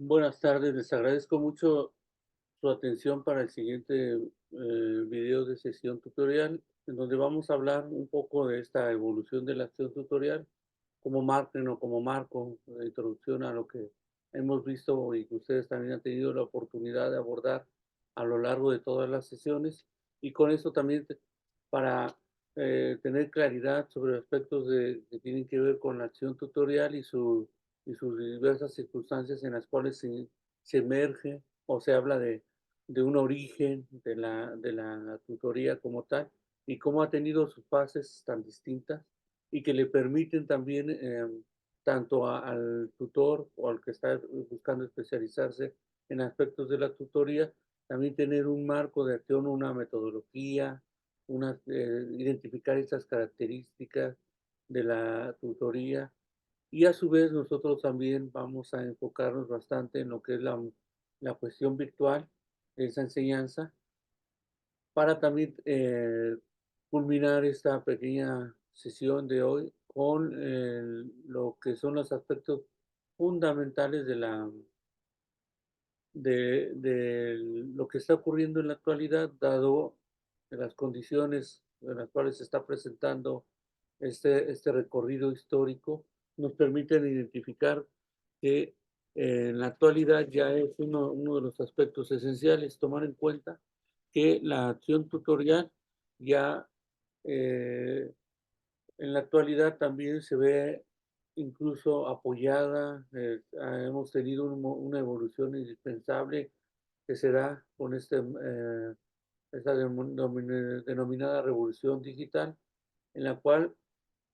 Buenas tardes, les agradezco mucho su atención para el siguiente video de sesión tutorial, en donde vamos a hablar un poco de esta evolución de la acción tutorial como margen o como marco de introducción a lo que hemos visto y que ustedes también han tenido la oportunidad de abordar a lo largo de todas las sesiones. Y con eso también para tener claridad sobre aspectos que tienen que ver con la acción tutorial y sus diversas circunstancias en las cuales se emerge o se habla de un origen de la tutoría como tal y cómo ha tenido sus fases tan distintas y que le permiten también tanto al tutor o al que está buscando especializarse en aspectos de la tutoría, también tener un marco de acción, una metodología, identificar estas características de la tutoría y a su vez nosotros también vamos a enfocarnos bastante en lo que es la cuestión virtual de esa enseñanza para también culminar esta pequeña sesión de hoy con lo que son los aspectos fundamentales de lo que está ocurriendo en la actualidad, dado las condiciones en las cuales se está presentando este recorrido histórico, nos permiten identificar que en la actualidad ya es uno de los aspectos esenciales, tomar en cuenta que la acción tutorial ya eh, en la actualidad también se ve incluso apoyada, hemos tenido una evolución indispensable que se da con esta denominada revolución digital, en la cual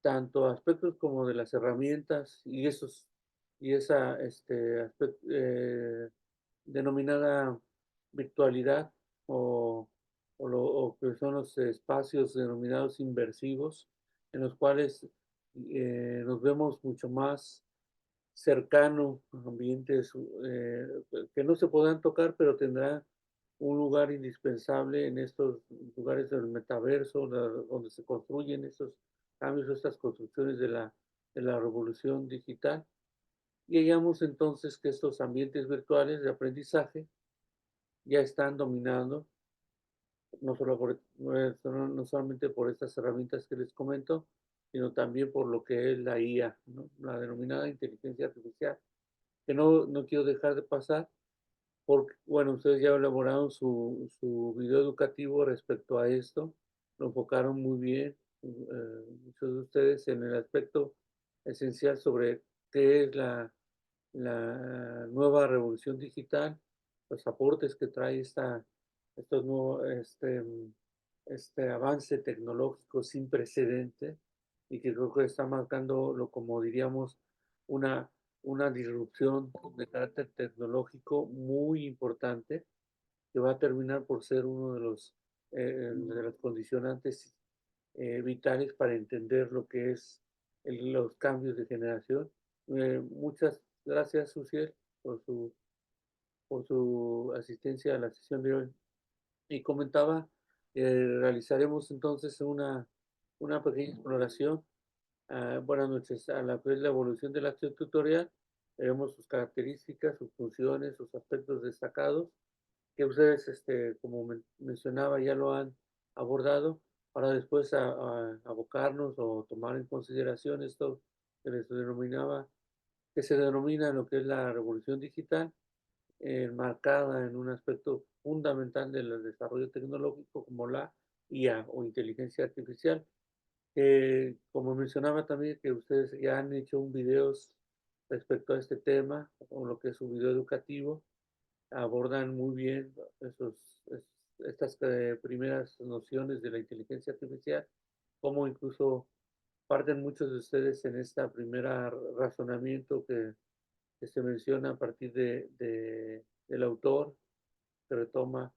tanto aspectos como de las herramientas y esa denominada virtualidad o, o que son los espacios denominados inversivos, en los cuales nos vemos mucho más cercano a ambientes que no se podrán tocar, pero tendrá un lugar indispensable en estos lugares del metaverso, donde se construyen estos cambios, estas construcciones de la revolución digital. Y hallamos entonces que estos ambientes virtuales de aprendizaje ya están dominando, no solamente por estas herramientas que les comento, sino también por lo que es la IA, ¿no? La denominada inteligencia artificial, que no quiero dejar de pasar, porque, bueno, ustedes ya elaboraron su video educativo respecto a esto, lo enfocaron muy bien, muchos de ustedes en el aspecto esencial sobre qué es la nueva revolución digital, los aportes que trae estos nuevos, este avance tecnológico sin precedente y que creo que está marcando lo como diríamos una, una disrupción de carácter tecnológico muy importante que va a terminar por ser uno de los condicionantes vitales para entender lo que es los cambios de generación. Muchas gracias, Suciel, por su asistencia a la sesión de hoy. Y comentaba, realizaremos entonces una pequeña exploración. Buenas noches. A la vez la evolución de la acción tutorial, veremos sus características, sus funciones, sus aspectos destacados, que ustedes, como mencionaba, ya lo han abordado, para después abocarnos o tomar en consideración esto que les denominaba, que se denomina lo que es la revolución digital, enmarcada en un aspecto fundamental del desarrollo tecnológico como la IA o inteligencia artificial. Como mencionaba también que ustedes ya han hecho un videos respecto a este tema, o lo que es su video educativo, abordan muy bien estas primeras nociones de la inteligencia artificial, como incluso parten muchos de ustedes en esta primera razonamiento que se menciona a partir del autor, que retoma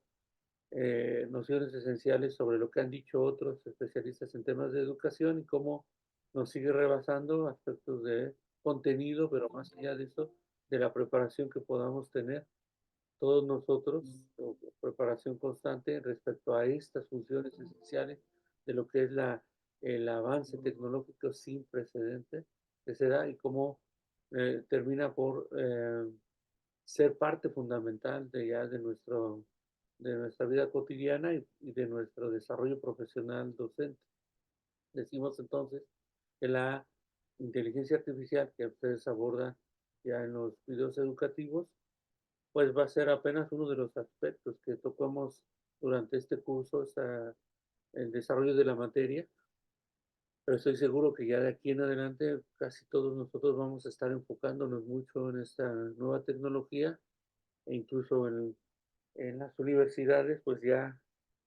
nociones esenciales sobre lo que han dicho otros especialistas en temas de educación y cómo nos sigue rebasando aspectos de contenido, pero más allá de eso, de la preparación que podamos tener todos nosotros, o preparación constante respecto a estas funciones esenciales de lo que es el avance tecnológico sin precedente que se da y cómo termina por ser parte fundamental de nuestra vida cotidiana y de nuestro desarrollo profesional docente. Decimos entonces que la inteligencia artificial que ustedes abordan ya en los videos educativos, pues va a ser apenas uno de los aspectos que tocamos durante este curso, el desarrollo de la materia, pero estoy seguro que ya de aquí en adelante casi todos nosotros vamos a estar enfocándonos mucho en esta nueva tecnología e incluso en las universidades, pues ya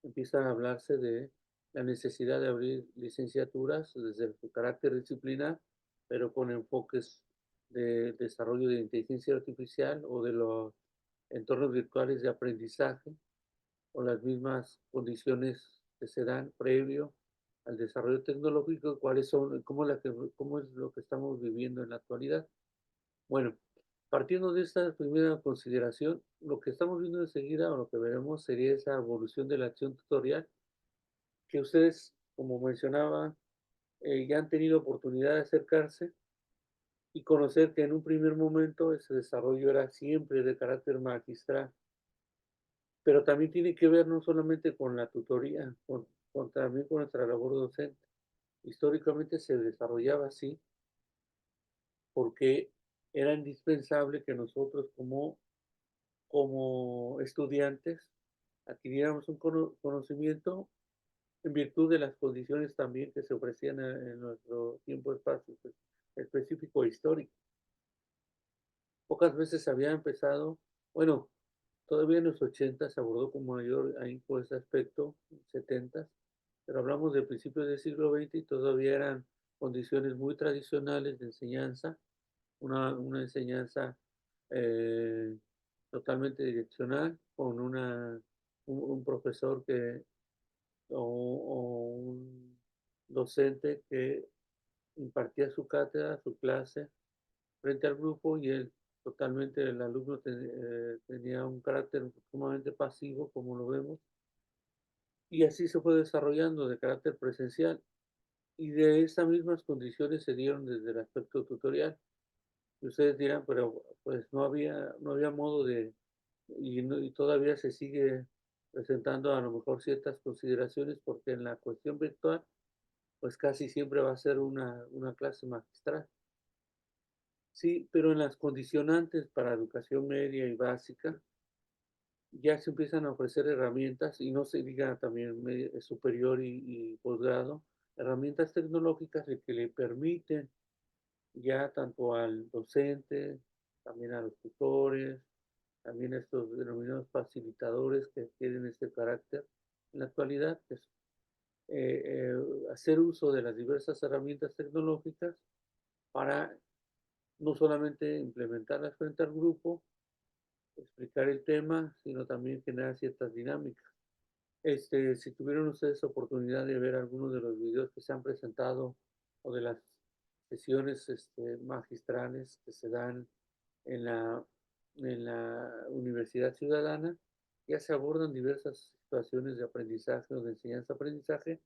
empiezan a hablarse de la necesidad de abrir licenciaturas desde su carácter disciplinar, pero con enfoques de desarrollo de inteligencia artificial o de los entornos virtuales de aprendizaje o las mismas condiciones que se dan previo al desarrollo tecnológico, cuáles son, cómo es lo que estamos viviendo en la actualidad. Bueno, partiendo de esta primera consideración, lo que estamos viendo enseguida o lo que veremos sería esa evolución de la acción tutorial que ustedes, como mencionaba, ya han tenido oportunidad de acercarse y conocer que en un primer momento ese desarrollo era siempre de carácter magistral, pero también tiene que ver no solamente con la tutoría, también con nuestra labor docente. Históricamente se desarrollaba así porque era indispensable que nosotros como estudiantes adquiriéramos un conocimiento en virtud de las condiciones también que se ofrecían en nuestro tiempo-espacio específico e histórico. Pocas veces se había empezado, bueno, todavía en los 80 se abordó con mayor ahínco ese aspecto, 70, pero hablamos de principios del siglo XX y todavía eran condiciones muy tradicionales de enseñanza, una enseñanza eh, totalmente direccional, con un profesor o un docente que impartía su cátedra, su clase frente al grupo y el alumno tenía un carácter sumamente pasivo, como lo vemos, y así se fue desarrollando de carácter presencial. Y de esas mismas condiciones se dieron desde el aspecto tutorial. Y ustedes dirán, pero pues no había modo y todavía se sigue presentando a lo mejor ciertas consideraciones porque en la cuestión virtual, pues casi siempre va a ser una clase magistral. Sí, pero en las condicionantes para educación media y básica, ya se empiezan a ofrecer herramientas, y no se diga también superior y posgrado, herramientas tecnológicas que le permiten ya tanto al docente, también a los tutores, también a estos denominados facilitadores que tienen este carácter en la actualidad, que es hacer uso de las diversas herramientas tecnológicas para no solamente implementarlas frente al grupo, explicar el tema, sino también generar ciertas dinámicas. Si tuvieron ustedes oportunidad de ver algunos de los videos que se han presentado o de las sesiones magistrales que se dan en en la Universidad Ciudadana, ya se abordan diversas situaciones de aprendizaje o de enseñanza-aprendizaje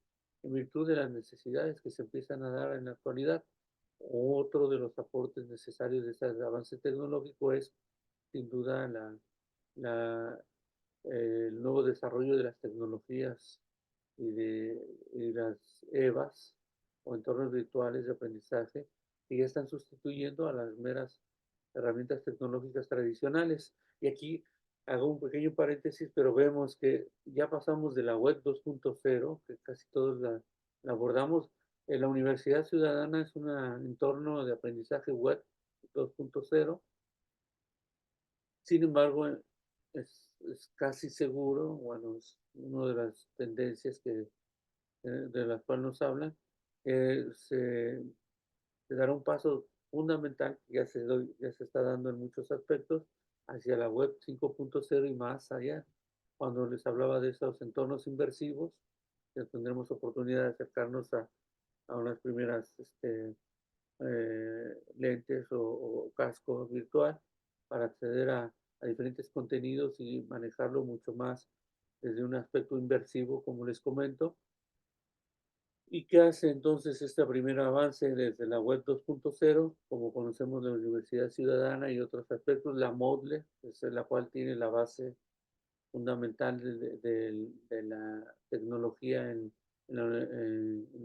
en virtud de las necesidades que se empiezan a dar en la actualidad. Otro de los aportes necesarios de este avance tecnológico es, sin duda, la el nuevo desarrollo de las tecnologías y las EVAs o entornos virtuales de aprendizaje que ya están sustituyendo a las meras herramientas tecnológicas tradicionales. Y aquí hago un pequeño paréntesis, pero vemos que ya pasamos de la web 2.0, que casi todos la abordamos. La Universidad Ciudadana es un entorno de aprendizaje web 2.0. Sin embargo, es casi seguro, bueno, es una de las tendencias de las cuales nos hablan, que se dará un paso fundamental, que ya se está dando en muchos aspectos, hacia la web 5.0 y más allá. Cuando les hablaba de esos entornos inversivos, ya tendremos oportunidad de acercarnos a unas primeras lentes o casco virtual para acceder a diferentes contenidos y manejarlo mucho más desde un aspecto inversivo, como les comento. ¿Y qué hace entonces este primer avance desde la web 2.0? Como conocemos la Universidad Ciudadana y otros aspectos, la MOODLE, es la cual tiene la base fundamental de la tecnología en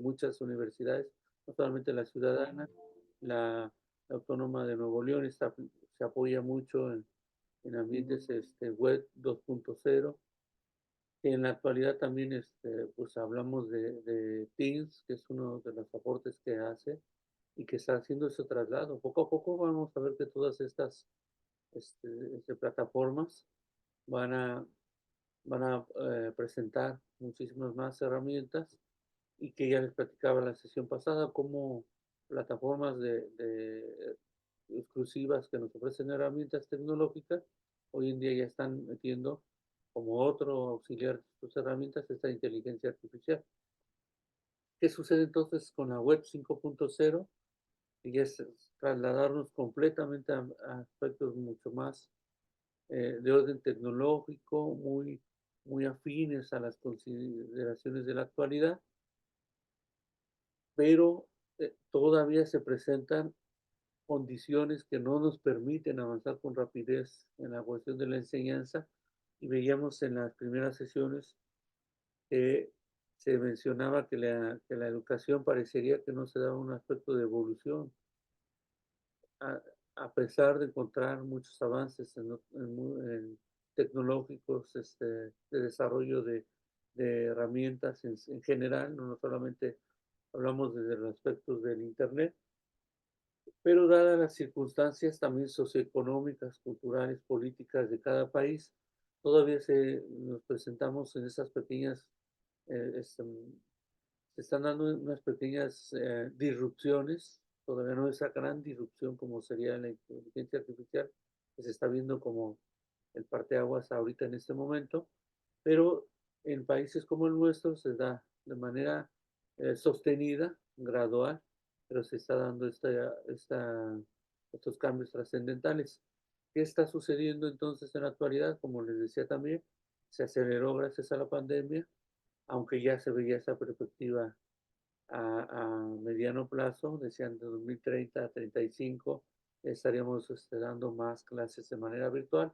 muchas universidades, no solamente la Ciudadana, la Autónoma de Nuevo León se apoya mucho en ambientes web 2.0. En la actualidad también pues hablamos de Teams, que es uno de los aportes que hace y que está haciendo ese traslado. Poco a poco vamos a ver que todas estas plataformas van a, van a presentar muchísimas más herramientas y que ya les platicaba la sesión pasada, como plataformas de exclusivas que nos ofrecen herramientas tecnológicas, hoy en día ya están metiendo como otro auxiliar de sus herramientas esta inteligencia artificial. ¿Qué sucede entonces con la web 5.0? Y es trasladarnos completamente a aspectos mucho más de orden tecnológico, muy afines a las consideraciones de la actualidad, pero todavía se presentan condiciones que no nos permiten avanzar con rapidez en la cuestión de la enseñanza. Y veíamos en las primeras sesiones que se mencionaba que la educación parecería que no se daba un aspecto de evolución, a, a pesar de encontrar muchos avances en tecnológicos, de desarrollo de herramientas en general, no solamente hablamos desde los aspectos del Internet, pero dadas las circunstancias también socioeconómicas, culturales, políticas de cada país, todavía nos presentamos en esas pequeñas, eh, este, se están dando unas pequeñas disrupciones, todavía no esa gran disrupción como sería la inteligencia artificial, que se está viendo como el parteaguas ahorita en este momento, pero en países como el nuestro se da de manera sostenida, gradual, pero se está dando estos cambios trascendentales. ¿Qué está sucediendo entonces en la actualidad? Como les decía también, se aceleró gracias a la pandemia, aunque ya se veía esa perspectiva a mediano plazo, decían de 2030 a 35, estaríamos dando más clases de manera virtual.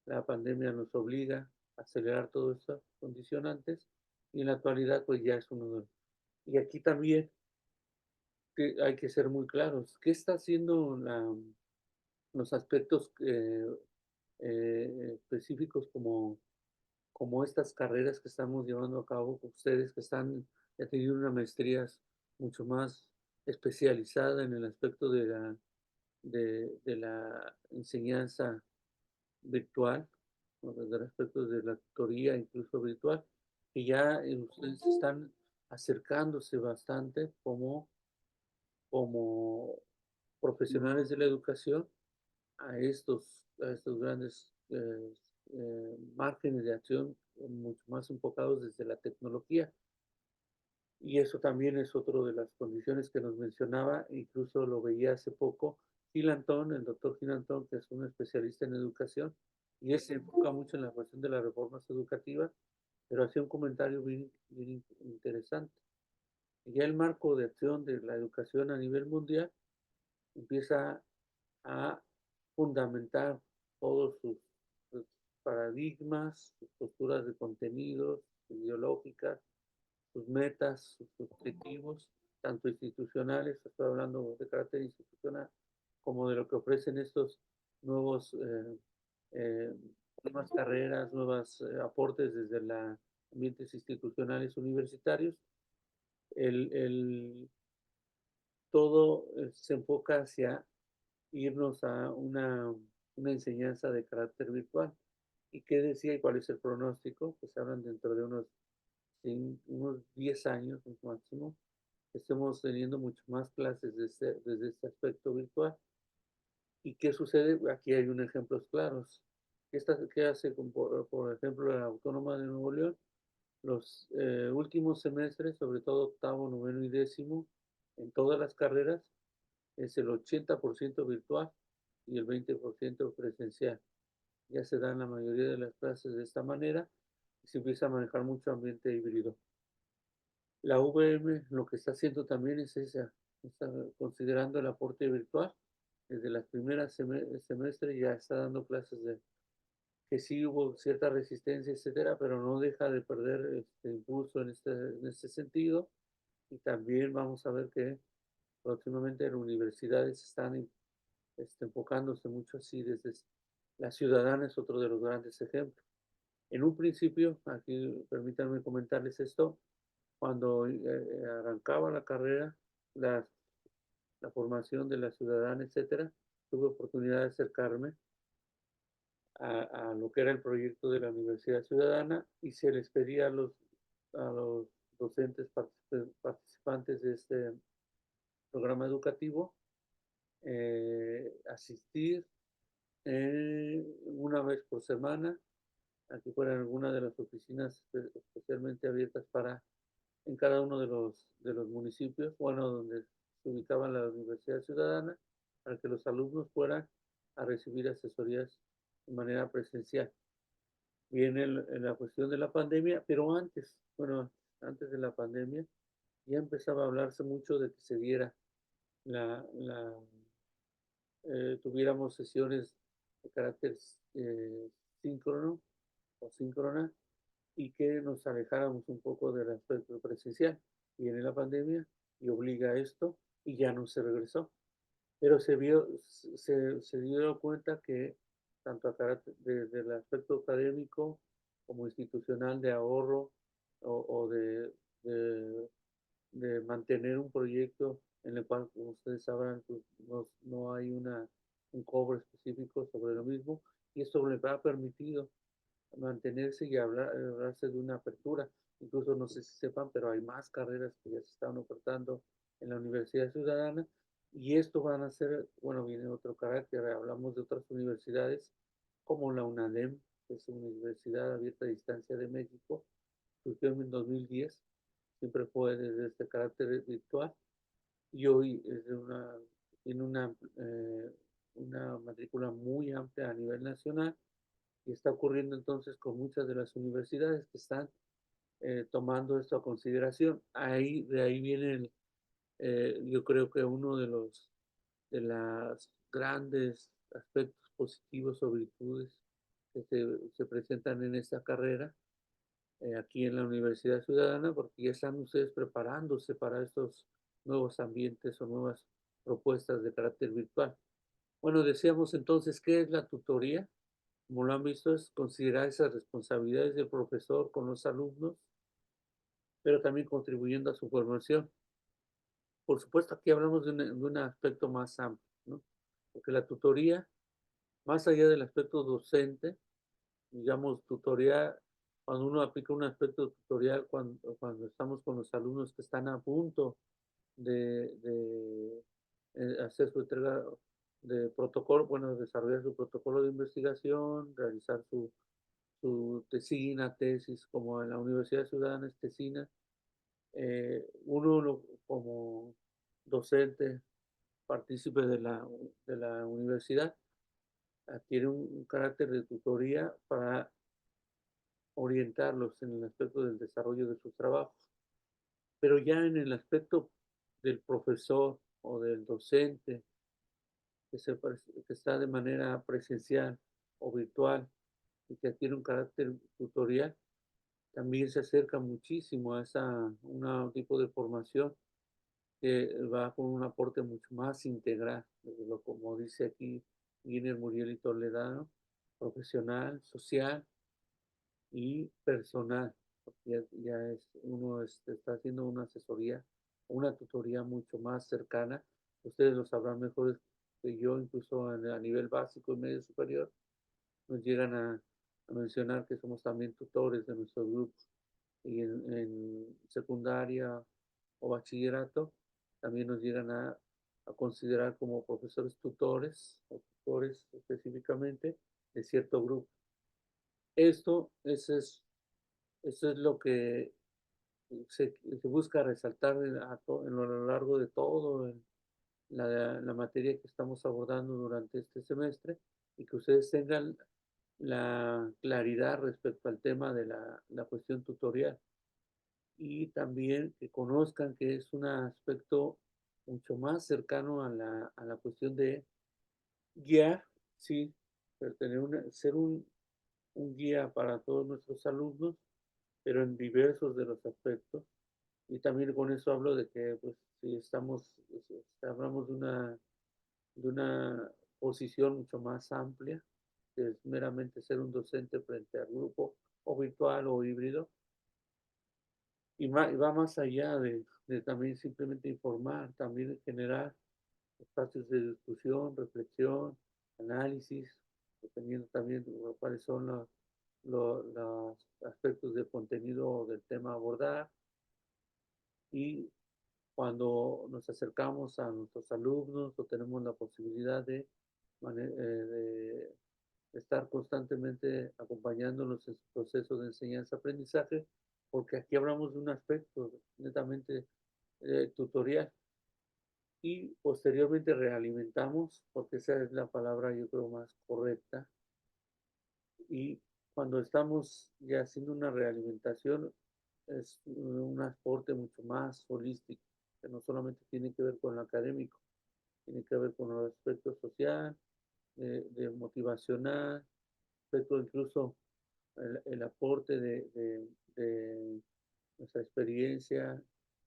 La pandemia nos obliga a acelerar todos estos condicionantes y en la actualidad pues ya es uno de los... Y aquí también que hay que ser muy claros. ¿Qué está haciendo los aspectos específicos como estas carreras que estamos llevando a cabo, ustedes que están ya teniendo una maestría mucho más especializada en el aspecto de la enseñanza virtual, o desde el aspecto de la tutoría incluso virtual, que ya ustedes están acercándose bastante como profesionales de la educación a estos grandes márgenes de acción mucho más enfocados desde la tecnología. Y eso también es otro de las condiciones que nos mencionaba, incluso lo veía hace poco, Gil Antón, el doctor Gil Antón, que es un especialista en educación, y él se enfoca mucho en la cuestión de las reformas educativas, pero hacía un comentario bien interesante. Ya el marco de acción de la educación a nivel mundial empieza a fundamentar todos sus paradigmas, sus posturas de contenidos, ideológicas, sus metas, sus objetivos, tanto institucionales, estoy hablando de carácter institucional, como de lo que ofrecen estos nuevos, eh, nuevas carreras, nuevos aportes desde los ambientes institucionales universitarios. El, todo se enfoca hacia irnos a una enseñanza de carácter virtual. ¿Y qué decía y cuál es el pronóstico? Pues hablan dentro de unos 10 años máximo, estemos teniendo mucho más clases desde este aspecto virtual. ¿Y qué sucede? Aquí hay unos ejemplos claros. ¿Qué hace, por ejemplo, la Autónoma de Nuevo León? Los últimos semestres, sobre todo octavo, noveno y décimo, en todas las carreras, es el 80% virtual y el 20% presencial. Ya se dan la mayoría de las clases de esta manera y se empieza a manejar mucho ambiente híbrido. La UVM lo que está haciendo también es esa, está considerando el aporte virtual. Desde las primeras semestres ya está dando clases de que sí hubo cierta resistencia, etcétera, pero no deja de perder este impulso en este sentido. Y también vamos a ver que próximamente las universidades están enfocándose mucho así desde la ciudadana es otro de los grandes ejemplos. En un principio, aquí permítanme comentarles esto, cuando arrancaba la carrera, la, la formación de la ciudadana, etcétera, tuve oportunidad de acercarme a lo que era el proyecto de la Universidad Ciudadana y se les pedía a los docentes participantes de este programa educativo asistir una vez por semana a que fueran alguna de las oficinas especialmente abiertas para en cada uno de los municipios, bueno, donde se ubicaba la Universidad Ciudadana, para que los alumnos fueran a recibir asesorías de manera presencial. Viene en la cuestión de la pandemia, pero antes, bueno, antes de la pandemia, ya empezaba a hablarse mucho de que se diera la tuviéramos sesiones de carácter síncrono o síncrona y que nos alejáramos un poco del aspecto presencial. Viene la pandemia y obliga a esto y ya no se regresó. Pero se dio cuenta que tanto desde el aspecto académico como institucional de ahorro o de, de mantener un proyecto en el cual, como ustedes sabrán, pues no hay un cobro específico sobre lo mismo y esto le ha permitido mantenerse y hablarse de una apertura. Incluso no sé si sepan, pero hay más carreras que ya se están ofertando en la Universidad Ciudadana y esto van a ser, bueno, viene otro carácter, hablamos de otras universidades como la UNADEM, que es una universidad abierta a distancia de México, surgió en 2010, siempre fue desde este carácter virtual y hoy tiene una matrícula muy amplia a nivel nacional y está ocurriendo entonces con muchas de las universidades que están tomando esto a consideración. De ahí viene, yo creo que uno de los grandes aspectos positivos o virtudes que se presentan en esta carrera aquí en la Universidad Ciudadana, porque ya están ustedes preparándose para estos nuevos ambientes o nuevas propuestas de carácter virtual. Bueno, decíamos entonces, ¿qué es la tutoría? Como lo han visto, es considerar esas responsabilidades del profesor con los alumnos, pero también contribuyendo a su formación. Por supuesto, aquí hablamos de un aspecto más amplio, ¿no? Porque la tutoría, más allá del aspecto docente, digamos, tutoría, cuando uno aplica un aspecto tutorial, cuando estamos con los alumnos que están a punto de hacer su entrega de protocolo, bueno, desarrollar su protocolo de investigación, realizar su tesina, tesis, como en la Universidad Ciudadana es tesina, como docente, partícipe de la universidad, adquiere un carácter de tutoría para orientarlos en el aspecto del desarrollo de sus trabajos. Pero ya en el aspecto del profesor o del docente que está de manera presencial o virtual y que adquiere un carácter tutorial, también se acerca muchísimo a un tipo de formación que va con un aporte mucho más integral, como dice aquí Giner Muriel y Toledano, profesional, social y personal, porque uno está haciendo una asesoría, una tutoría mucho más cercana. Ustedes lo sabrán mejor que yo, incluso a nivel básico y medio superior, nos llegan a mencionar que somos también tutores de nuestros grupos y en secundaria o bachillerato también nos llegan a considerar como profesores tutores o tutores específicamente de cierto grupo. Esto, eso es lo que se busca resaltar a lo largo de todo la materia que estamos abordando durante este semestre y que ustedes tengan la claridad respecto al tema de la cuestión tutorial. y también que conozcan que es un aspecto mucho más cercano a la cuestión de guiar, sí, pero tener ser un guía para todos nuestros alumnos, pero en diversos de los aspectos. Y también con eso hablo de que, pues, si hablamos de una posición mucho más amplia, que es meramente ser un docente frente al grupo, o virtual o híbrido, y va más allá de también simplemente informar, también generar espacios de discusión, reflexión, análisis, dependiendo también de cuáles son los aspectos del contenido o del tema a abordar. Y cuando nos acercamos a nuestros alumnos o tenemos la posibilidad de estar constantemente acompañándolos en su proceso de enseñanza-aprendizaje, porque aquí hablamos de un aspecto netamente tutorial y posteriormente realimentamos, porque esa es la palabra yo creo más correcta, y cuando estamos ya haciendo una realimentación es un aporte mucho más holístico, que no solamente tiene que ver con lo académico, tiene que ver con el aspecto social, de motivacional, aspecto incluso el aporte de nuestra experiencia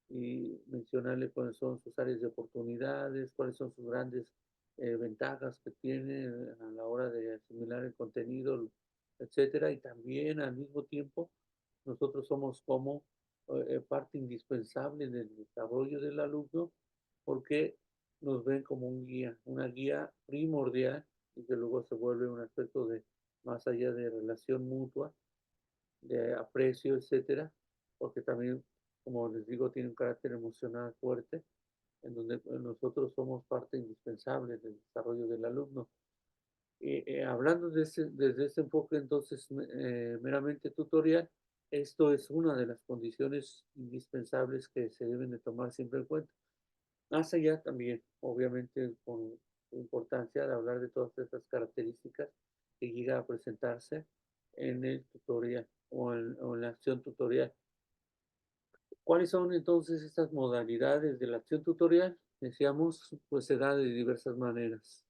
y mencionarle cuáles son sus áreas de oportunidades, cuáles son sus grandes ventajas que tiene a la hora de asimilar el contenido, etcétera. Y también al mismo tiempo nosotros somos como parte indispensable del desarrollo del alumno porque nos ven como un guía, una guía primordial y que luego se vuelve un aspecto de más allá de relación mutua, de aprecio, etcétera, porque también, como les digo, tiene un carácter emocional fuerte, en donde nosotros somos parte indispensable del desarrollo del alumno. Hablando desde ese enfoque, entonces, meramente tutorial, esto es una de las condiciones indispensables que se deben de tomar siempre en cuenta. Más allá también, obviamente, con importancia de hablar de todas estas características que llega a presentarse en el tutorial o en la acción tutorial. ¿Cuáles son entonces estas modalidades de la acción tutorial? Decíamos, pues se da de diversas maneras.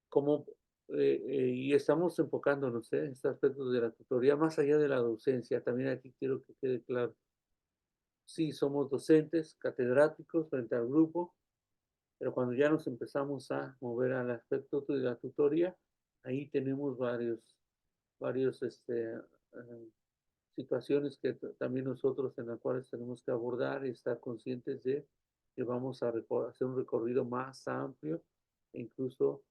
Como, y estamos enfocándonos en este aspecto de la tutoría más allá de la docencia. También aquí quiero que quede claro. Sí, somos docentes, catedráticos frente al grupo, pero cuando ya nos empezamos a mover al aspecto de la tutoría, ahí tenemos varios situaciones que también nosotros en las cuales tenemos que abordar y estar conscientes de que vamos a hacer un recorrido más amplio e incluso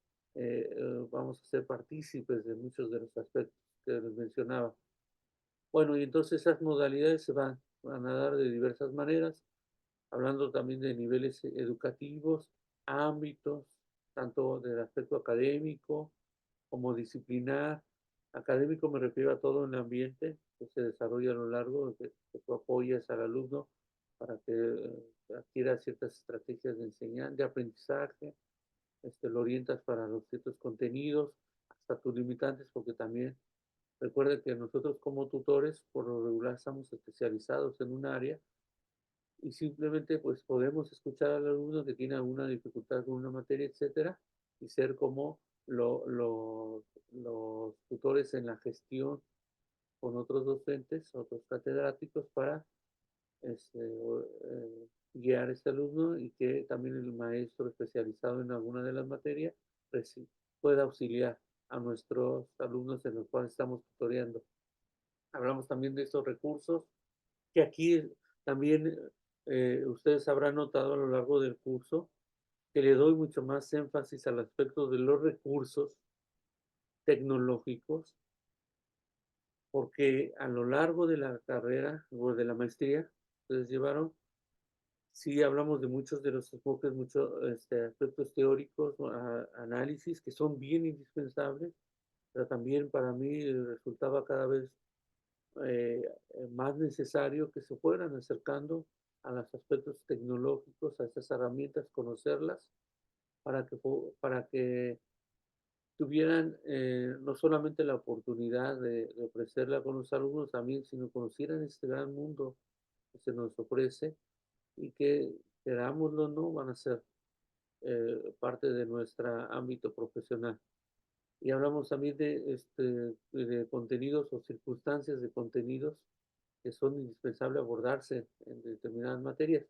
vamos a ser partícipes de muchos de los aspectos que les mencionaba. Bueno, y entonces esas modalidades van a dar de diversas maneras, hablando también de niveles educativos, ámbitos, tanto del aspecto académico como disciplinar. Académico me refiero a todo el ambiente que se desarrolla a lo largo, que tú apoyas al alumno para que adquiera ciertas estrategias de enseñanza, de aprendizaje, lo orientas para los ciertos contenidos, hasta tus limitantes, porque también recuerda que nosotros como tutores, por lo regular, estamos especializados en un área y simplemente pues podemos escuchar al alumno que tiene alguna dificultad con una materia, etcétera, y ser como los tutores en la gestión con otros docentes, otros catedráticos para guiar a este alumno y que también el maestro especializado en alguna de las materias pues, sí, pueda auxiliar a nuestros alumnos en los cuales estamos tutoreando. Hablamos también de estos recursos que aquí también ustedes habrán notado a lo largo del curso que le doy mucho más énfasis al aspecto de los recursos tecnológicos, porque a lo largo de la carrera o de la maestría ustedes llevaron, sí hablamos de muchos de los enfoques, muchos aspectos teóricos, análisis que son bien indispensables, pero también para mí resultaba cada vez eh, más necesario que se fueran acercando a los aspectos tecnológicos, a estas herramientas, conocerlas, para que tuvieran no solamente la oportunidad de ofrecerla con los alumnos también, sino conocieran este gran mundo que se nos ofrece y que, querámoslo o no, van a ser parte de nuestro ámbito profesional. Y hablamos también de contenidos o circunstancias de contenidos que son indispensables abordarse en determinadas materias.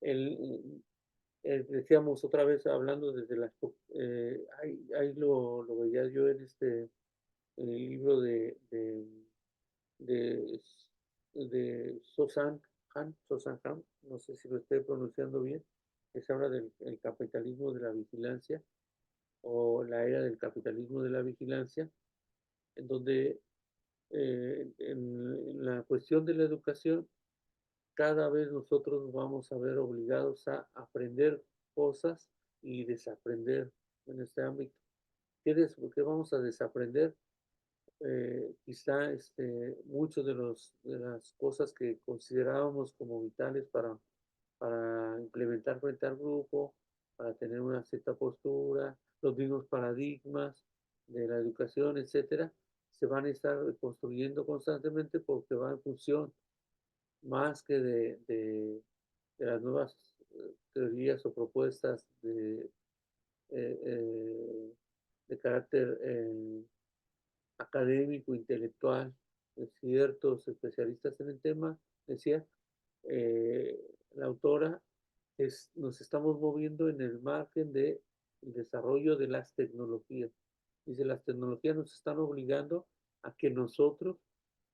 El, decíamos otra vez hablando desde ahí lo veía yo en el libro de, de Sosan Han, no sé si lo estoy pronunciando bien, que se habla del el capitalismo de la vigilancia o la era del capitalismo de la vigilancia, en donde en la cuestión de la educación, cada vez nosotros nos vamos a ver obligados a aprender cosas y desaprender en este ámbito. ¿Qué vamos a desaprender? Quizá muchos de las cosas que considerábamos como vitales para implementar frente al grupo, para tener una cierta postura, los mismos paradigmas de la educación, etcétera, se van a estar construyendo constantemente porque va en función más que de las nuevas teorías o propuestas eh, eh, de carácter académico, intelectual, de ciertos especialistas en el tema, decía eh, la autora, nos estamos moviendo en el margen del desarrollo de las tecnologías. Dice, las tecnologías nos están obligando a que nosotros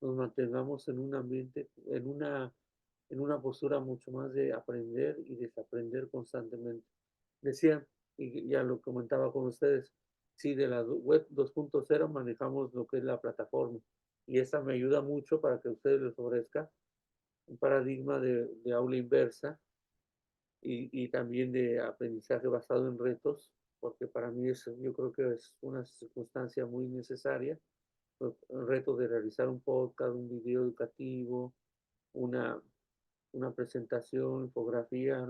nos mantengamos en un ambiente, en una postura mucho más de aprender y desaprender constantemente. Decía, y ya lo comentaba con ustedes, sí, de la web 2.0 manejamos lo que es la plataforma y esa me ayuda mucho para que a ustedes les ofrezca un paradigma de aula inversa y también de aprendizaje basado en retos, porque para mí eso yo creo que es una circunstancia muy necesaria, el reto de realizar un podcast, un video educativo, una, una presentación, infografía,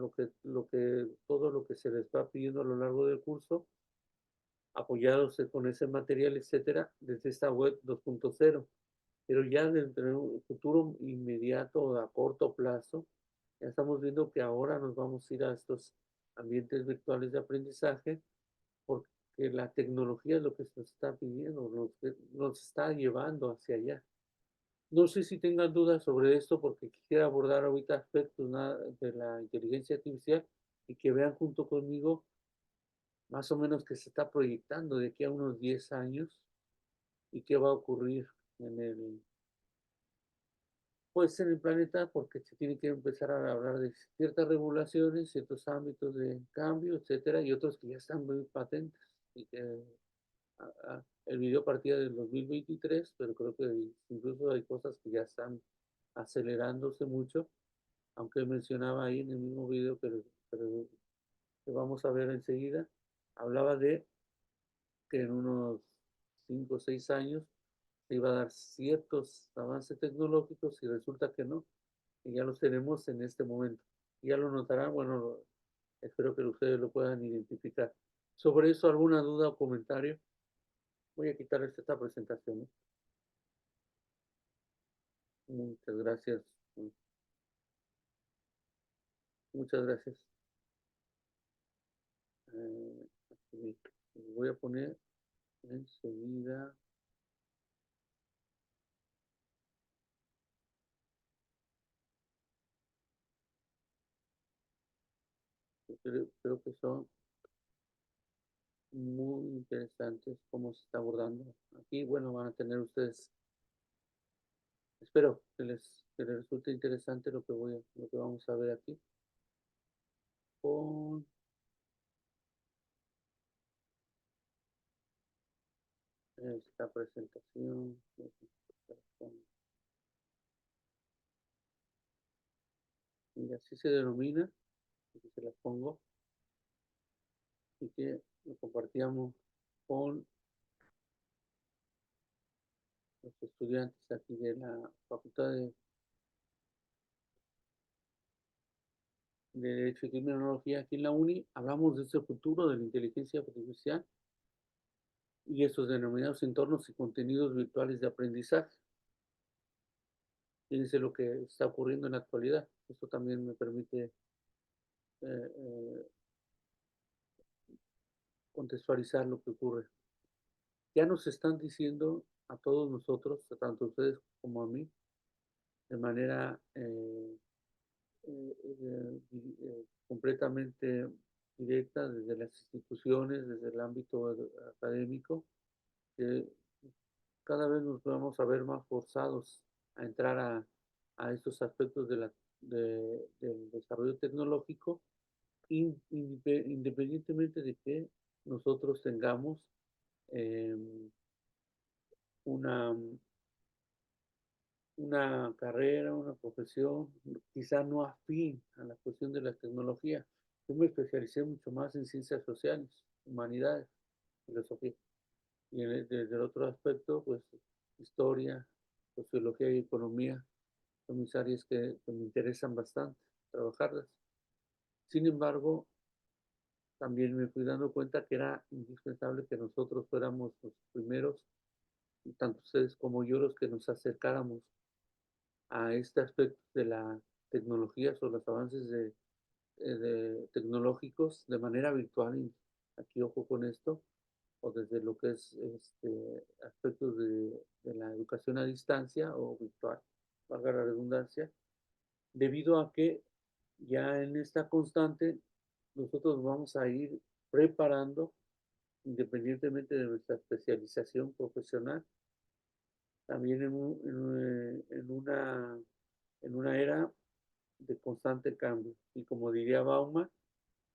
todo lo que se les va pidiendo a lo largo del curso, apoyados con ese material, etcétera, desde esta web 2.0. Pero ya dentro de un futuro inmediato, a corto plazo, ya estamos viendo que ahora nos vamos a ir a estos ambientes virtuales de aprendizaje porque la tecnología es lo que se nos está pidiendo, nos está llevando hacia allá. No sé si tengan dudas sobre esto porque quisiera abordar ahorita aspectos de la inteligencia artificial y que vean junto conmigo más o menos que se está proyectando de aquí a unos 10 años y qué va a ocurrir en pues en el planeta porque se tiene que empezar a hablar de ciertas regulaciones, ciertos ámbitos de cambio, etcétera, y otros que ya están muy patentes. Y que, el video partía del 2023, pero creo que incluso hay cosas que ya están acelerándose mucho, aunque mencionaba ahí en el mismo video que vamos a ver enseguida, hablaba de que en unos 5 o 6 años se iba a dar ciertos avances tecnológicos y resulta que no, que ya los tenemos en este momento. Ya lo notarán, bueno, espero que ustedes lo puedan identificar. Sobre eso, ¿alguna duda o comentario? Voy a quitar esta presentación, ¿no? Muchas gracias. Muchas gracias. Aquí voy a poner enseguida. Creo que son muy interesantes cómo se está abordando aquí. Bueno, van a tener ustedes, espero que les resulte interesante lo que vamos a ver aquí con esta presentación. Y así se denomina, aquí se las pongo, y que lo compartíamos con los estudiantes aquí de la Facultad de Derecho y Criminología aquí en la UNI. Hablamos de ese futuro de la inteligencia artificial y esos denominados entornos y contenidos virtuales de aprendizaje. Fíjense lo que está ocurriendo en la actualidad. Esto también me permite contextualizar lo que ocurre. Ya nos están diciendo a todos nosotros, tanto a ustedes como a mí, de manera completamente directa desde las instituciones, desde el ámbito académico, que cada vez nos vamos a ver más forzados a entrar a estos aspectos del desarrollo tecnológico, independientemente de que nosotros tengamos em, una, una carrera, una profesión, quizá no afín a la cuestión de la tecnología. Yo me especialicé mucho más en ciencias sociales, humanidades, filosofía. Y desde el otro aspecto, pues historia, sociología y economía son mis áreas que me interesan bastante trabajarlas. Sin embargo, también me fui dando cuenta que era indispensable que nosotros fuéramos los primeros, tanto ustedes como yo, los que nos acercáramos a este aspecto de la tecnología, o los avances tecnológicos de manera virtual. Y aquí ojo con esto, o desde lo que es aspectos de la educación a distancia o virtual, valga la redundancia, debido a que ya en esta constante nosotros vamos a ir preparando, independientemente de nuestra especialización profesional, también en una era de constante cambio. Y como diría Bauman,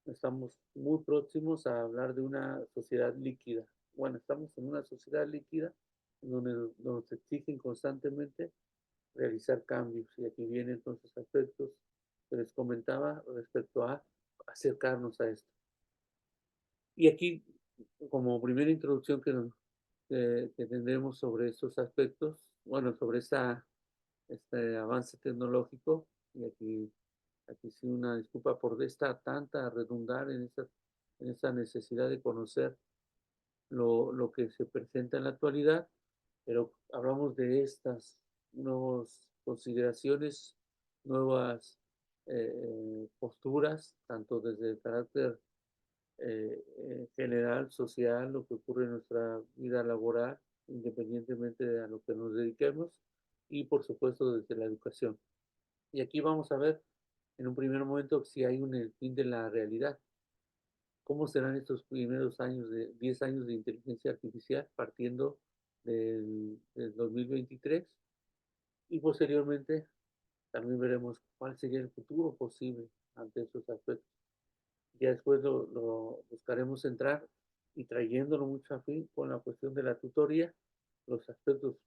estamos muy próximos a hablar de una sociedad líquida. Bueno, estamos en una sociedad líquida donde nos exigen constantemente realizar cambios. Y aquí vienen entonces aspectos que les comentaba respecto a acercarnos a esto. Y aquí, como primera introducción que tendremos sobre estos aspectos, bueno, sobre este avance tecnológico, y aquí sí una disculpa por esta tanta redundar en esa necesidad de conocer lo que se presenta en la actualidad, pero hablamos de estas nuevas consideraciones, nuevas posturas, tanto desde el carácter general, social, lo que ocurre en nuestra vida laboral, independientemente de a lo que nos dediquemos, y por supuesto desde la educación. Y aquí vamos a ver en un primer momento si hay un fin de la realidad. ¿Cómo serán estos primeros años 10 años de inteligencia artificial partiendo del 2023? Y posteriormente también veremos cuál sería el futuro posible ante esos aspectos. Ya después lo buscaremos entrar y trayéndolo mucho a fin con la cuestión de la tutoría, los aspectos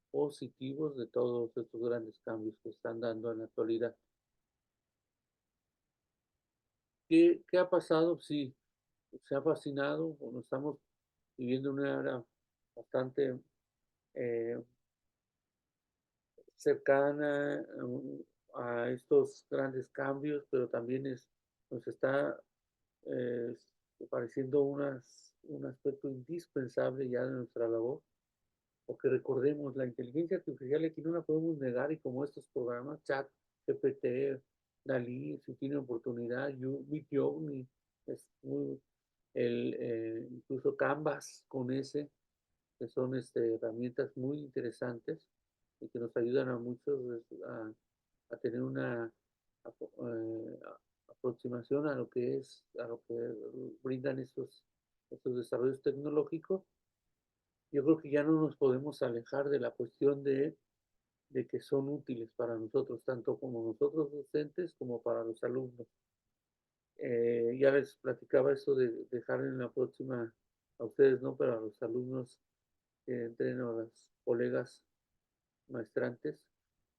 positivos de todos estos grandes cambios que están dando en la actualidad. ¿Qué ha pasado? Sí, se ha fascinado, bueno, estamos viviendo una era bastante eh, cercana a estos grandes cambios, pero también nos está eh, pareciendo un aspecto indispensable ya de nuestra labor, porque recordemos, la inteligencia artificial aquí no la podemos negar y como estos programas, Chat, GPT, Dalí, si tiene oportunidad, Midjourney, es muy, incluso Canvas con ese, que son herramientas muy interesantes y que nos ayudan a muchos a tener una aproximación a lo que a lo que brindan estos desarrollos tecnológicos. Yo creo que ya no nos podemos alejar de la cuestión de que son útiles para nosotros, tanto como nosotros docentes como para los alumnos. Ya les platicaba eso de dejar en la próxima, a ustedes no, pero a los alumnos que entren a los colegas maestrantes,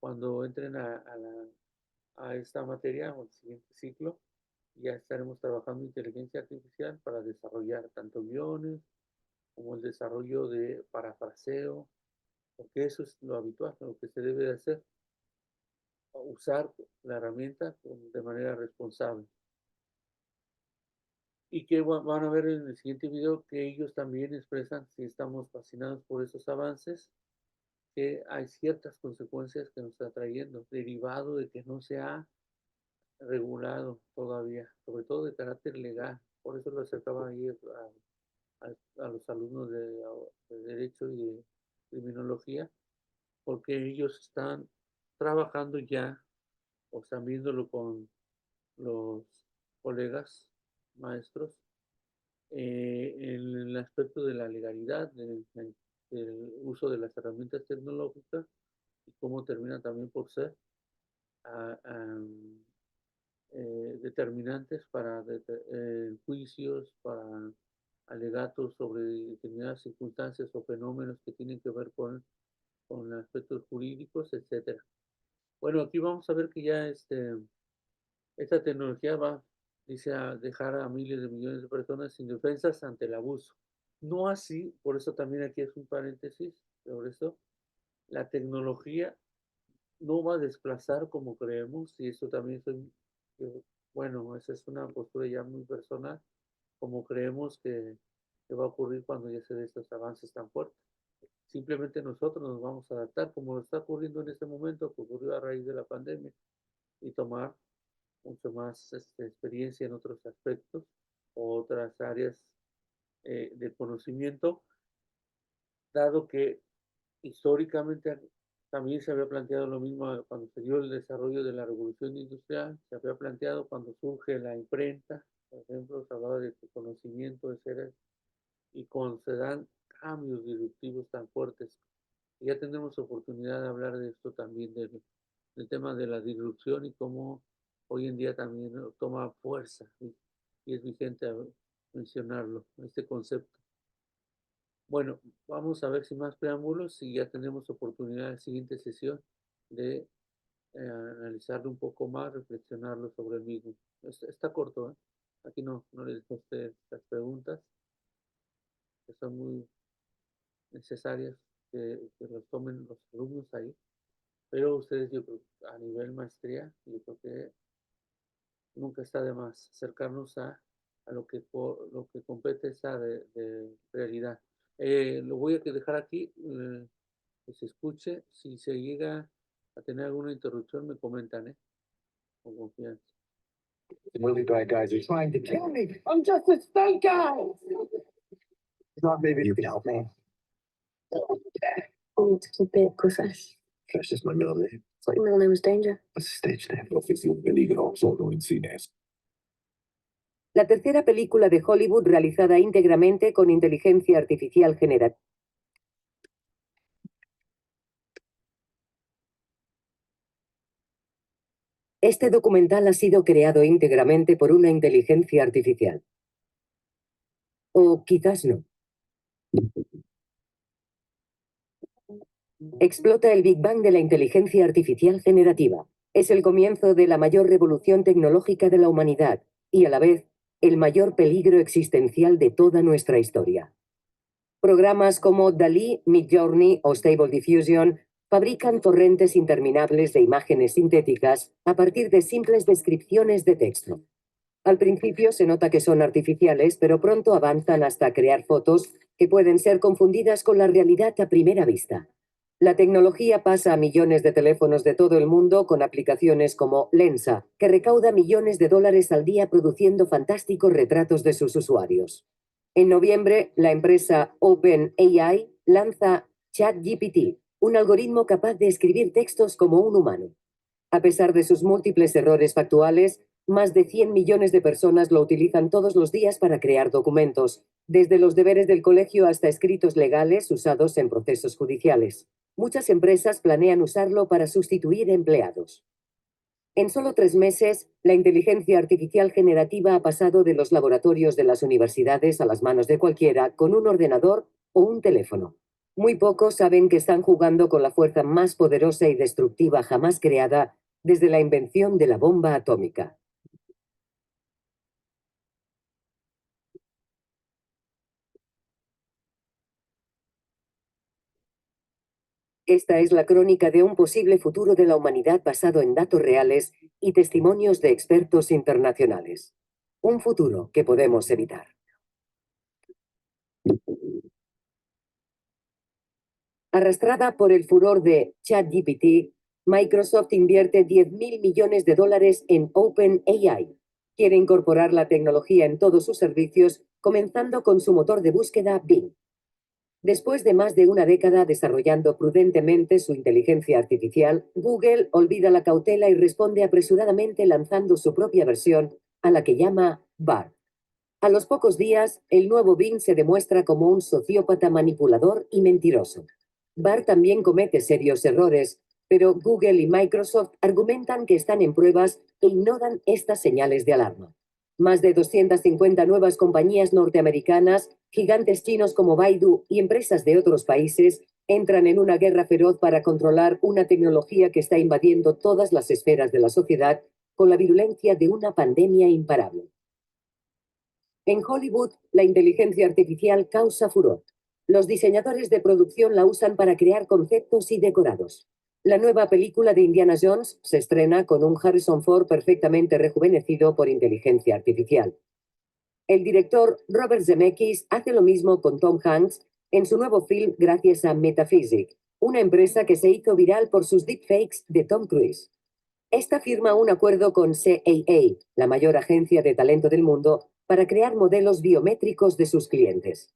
cuando entren a esta materia o al siguiente ciclo, ya estaremos trabajando inteligencia artificial para desarrollar tanto guiones como el desarrollo de parafraseo, porque eso es lo habitual, lo que se debe de hacer, usar la herramienta de manera responsable. Y que van a ver en el siguiente video que ellos también expresan si estamos fascinados por esos avances que hay ciertas consecuencias que nos está trayendo, derivado de que no se ha regulado todavía, sobre todo de carácter legal. Por eso lo acercaba ahí a los alumnos de Derecho y de Criminología, porque ellos están trabajando ya o están viéndolo con los colegas maestros en el aspecto de la legalidad, del uso de las herramientas tecnológicas y cómo termina también por ser a- am, determinantes para juicios, para alegatos sobre determinadas circunstancias o fenómenos que tienen que ver con aspectos jurídicos, etcétera. Bueno, aquí vamos a ver que ya esta tecnología va, dice, a dejar a miles de millones de personas sin defensas ante el abuso. No así, por eso también aquí es un paréntesis, sobre eso, la tecnología no va a desplazar como creemos, y eso también bueno, esa es una postura ya muy personal, como creemos que va a ocurrir cuando ya se den estos avances tan fuertes. Simplemente nosotros nos vamos a adaptar, como está ocurriendo en este momento, que ocurrió a raíz de la pandemia, y tomar mucho más experiencia en otros aspectos o otras áreas de conocimiento, dado que históricamente también se había planteado lo mismo cuando se dio el desarrollo de la revolución industrial, se había planteado cuando surge la imprenta, por ejemplo, se hablaba de que conocimiento de seres y cuando se dan cambios disruptivos tan fuertes. Y ya tendremos oportunidad de hablar de esto también, del tema de la disrupción y cómo hoy en día también toma fuerza y es vigente mencionarlo, este concepto. Bueno, vamos a ver sin más preámbulos y ya tenemos oportunidad en la siguiente sesión de analizarlo un poco más, reflexionarlo sobre el mismo. Está corto, ¿eh? Aquí no les dejo a ustedes las preguntas, que son muy necesarias que los tomen los alumnos ahí, pero ustedes, yo creo, a nivel maestría, yo creo que nunca está de más acercarnos a lo que compete esa de realidad. Lo voy a dejar aquí, que se escuche. Si se llega a tener alguna interrupción, me comentan, ¿eh? Con confianza. The really bad guys are trying to kill me. I'm just a stunt guy. Thought maybe you could help me. I need to keep it profesh. That's just my middle name. Thought your middle name was Danger. That's a stage name. Oficial peligro, solo en cines. La tercera película de Hollywood realizada íntegramente con inteligencia artificial generativa. Este documental ha sido creado íntegramente por una inteligencia artificial. O quizás no. Explota el Big Bang de la inteligencia artificial generativa. Es el comienzo de la mayor revolución tecnológica de la humanidad y, a la vez, el mayor peligro existencial de toda nuestra historia. Programas como DALL-E, Midjourney o Stable Diffusion fabrican torrentes interminables de imágenes sintéticas a partir de simples descripciones de texto. Al principio se nota que son artificiales, pero pronto avanzan hasta crear fotos que pueden ser confundidas con la realidad a primera vista. La tecnología pasa a millones de teléfonos de todo el mundo con aplicaciones como Lensa, que recauda millones de dólares al día produciendo fantásticos retratos de sus usuarios. En noviembre, la empresa OpenAI lanza ChatGPT, un algoritmo capaz de escribir textos como un humano. A pesar de sus múltiples errores factuales, más de 100 millones de personas lo utilizan todos los días para crear documentos, desde los deberes del colegio hasta escritos legales usados en procesos judiciales. Muchas empresas planean usarlo para sustituir empleados. En solo 3 meses, la inteligencia artificial generativa ha pasado de los laboratorios de las universidades a las manos de cualquiera con un ordenador o un teléfono. Muy pocos saben que están jugando con la fuerza más poderosa y destructiva jamás creada desde la invención de la bomba atómica. Esta es la crónica de un posible futuro de la humanidad basado en datos reales y testimonios de expertos internacionales. Un futuro que podemos evitar. Arrastrada por el furor de ChatGPT, Microsoft invierte $10.000 millones en OpenAI. Quiere incorporar la tecnología en todos sus servicios, comenzando con su motor de búsqueda Bing. Después de más de una década desarrollando prudentemente su inteligencia artificial, Google olvida la cautela y responde apresuradamente lanzando su propia versión, a la que llama Bard. A los pocos días, el nuevo Bing se demuestra como un sociópata manipulador y mentiroso. Bard también comete serios errores, pero Google y Microsoft argumentan que están en pruebas e ignoran estas señales de alarma. Más de 250 nuevas compañías norteamericanas, gigantes chinos como Baidu y empresas de otros países entran en una guerra feroz para controlar una tecnología que está invadiendo todas las esferas de la sociedad con la virulencia de una pandemia imparable. En Hollywood, la inteligencia artificial causa furor. Los diseñadores de producción la usan para crear conceptos y decorados. La nueva película de Indiana Jones se estrena con un Harrison Ford perfectamente rejuvenecido por inteligencia artificial. El director Robert Zemeckis hace lo mismo con Tom Hanks en su nuevo film gracias a Metaphysic, una empresa que se hizo viral por sus deepfakes de Tom Cruise. Esta firma un acuerdo con CAA, la mayor agencia de talento del mundo, para crear modelos biométricos de sus clientes.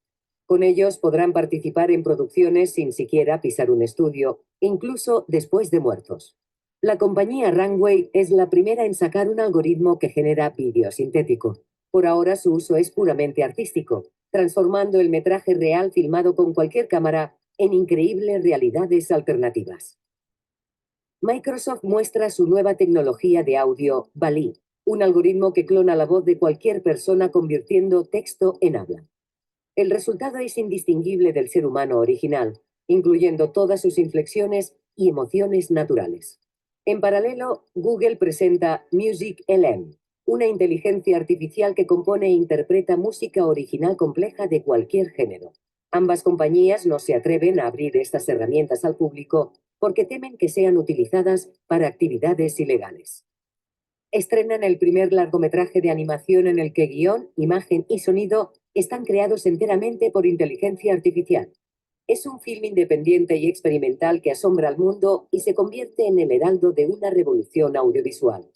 Con ellos podrán participar en producciones sin siquiera pisar un estudio, incluso después de muertos. La compañía Runway es la primera en sacar un algoritmo que genera vídeo sintético. Por ahora su uso es puramente artístico, transformando el metraje real filmado con cualquier cámara en increíbles realidades alternativas. Microsoft muestra su nueva tecnología de audio, DALL-E, un algoritmo que clona la voz de cualquier persona convirtiendo texto en habla. El resultado es indistinguible del ser humano original, incluyendo todas sus inflexiones y emociones naturales. En paralelo, Google presenta Music LM, una inteligencia artificial que compone e interpreta música original compleja de cualquier género. Ambas compañías no se atreven a abrir estas herramientas al público porque temen que sean utilizadas para actividades ilegales. Estrenan el primer largometraje de animación en el que guión, imagen y sonido están creados enteramente por inteligencia artificial. Es un film independiente y experimental que asombra al mundo y se convierte en el heraldo de una revolución audiovisual.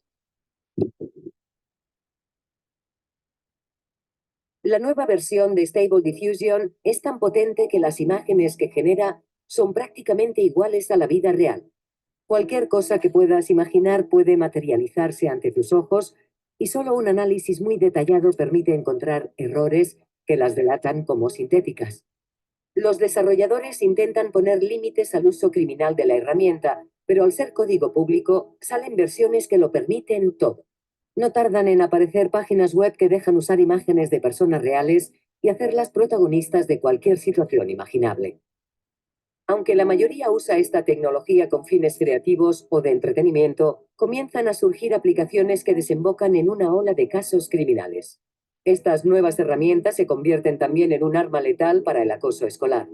La nueva versión de Stable Diffusion es tan potente que las imágenes que genera son prácticamente iguales a la vida real. Cualquier cosa que puedas imaginar puede materializarse ante tus ojos y solo un análisis muy detallado permite encontrar errores que las delatan como sintéticas. Los desarrolladores intentan poner límites al uso criminal de la herramienta, pero al ser código público, salen versiones que lo permiten todo. No tardan en aparecer páginas web que dejan usar imágenes de personas reales y hacerlas protagonistas de cualquier situación imaginable. Aunque la mayoría usa esta tecnología con fines creativos o de entretenimiento, comienzan a surgir aplicaciones que desembocan en una ola de casos criminales. Estas nuevas herramientas se convierten también en un arma letal para el acoso escolar.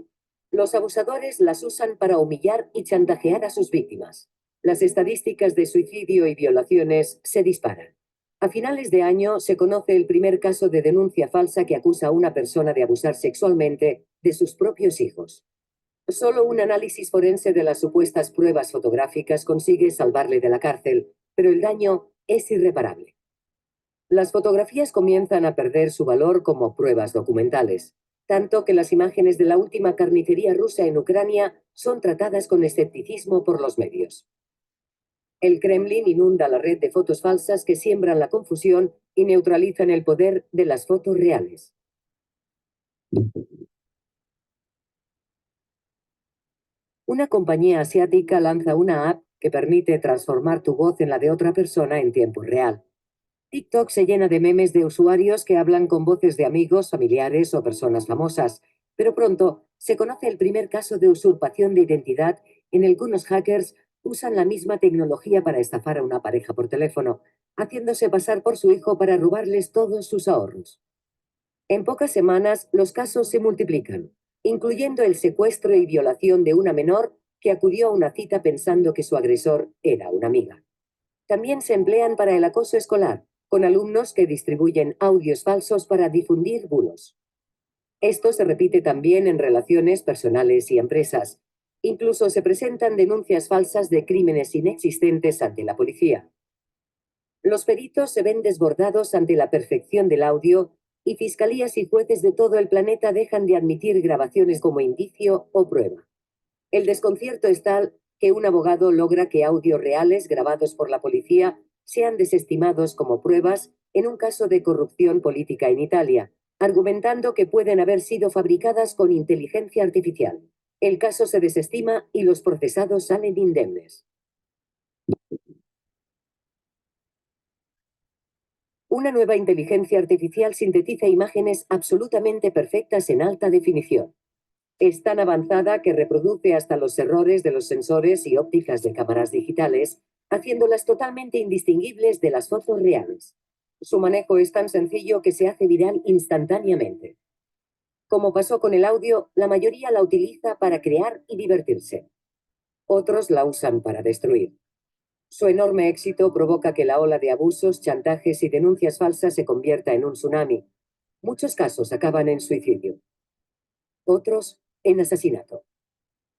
Los abusadores las usan para humillar y chantajear a sus víctimas. Las estadísticas de suicidio y violaciones se disparan. A finales de año se conoce el primer caso de denuncia falsa que acusa a una persona de abusar sexualmente de sus propios hijos. Solo un análisis forense de las supuestas pruebas fotográficas consigue salvarle de la cárcel, pero el daño es irreparable. Las fotografías comienzan a perder su valor como pruebas documentales, tanto que las imágenes de la última carnicería rusa en Ucrania son tratadas con escepticismo por los medios. El Kremlin inunda la red de fotos falsas que siembran la confusión y neutralizan el poder de las fotos reales. Una compañía asiática lanza una app que permite transformar tu voz en la de otra persona en tiempo real. TikTok se llena de memes de usuarios que hablan con voces de amigos, familiares o personas famosas, pero pronto se conoce el primer caso de usurpación de identidad en el que unos hackers usan la misma tecnología para estafar a una pareja por teléfono, haciéndose pasar por su hijo para robarles todos sus ahorros. En pocas semanas, los casos se multiplican, incluyendo el secuestro y violación de una menor que acudió a una cita pensando que su agresor era una amiga. También se emplean para el acoso escolar, con alumnos que distribuyen audios falsos para difundir bulos. Esto se repite también en relaciones personales y empresas. Incluso se presentan denuncias falsas de crímenes inexistentes ante la policía. Los peritos se ven desbordados ante la perfección del audio y fiscalías y jueces de todo el planeta dejan de admitir grabaciones como indicio o prueba. El desconcierto es tal que un abogado logra que audios reales grabados por la policía sean desestimados como pruebas en un caso de corrupción política en Italia, argumentando que pueden haber sido fabricadas con inteligencia artificial. El caso se desestima y los procesados salen indemnes. Una nueva inteligencia artificial sintetiza imágenes absolutamente perfectas en alta definición. Es tan avanzada que reproduce hasta los errores de los sensores y ópticas de cámaras digitales, haciéndolas totalmente indistinguibles de las fotos reales. Su manejo es tan sencillo que se hace viral instantáneamente. Como pasó con el audio, la mayoría la utiliza para crear y divertirse. Otros la usan para destruir. Su enorme éxito provoca que la ola de abusos, chantajes y denuncias falsas se convierta en un tsunami. Muchos casos acaban en suicidio. Otros en asesinato.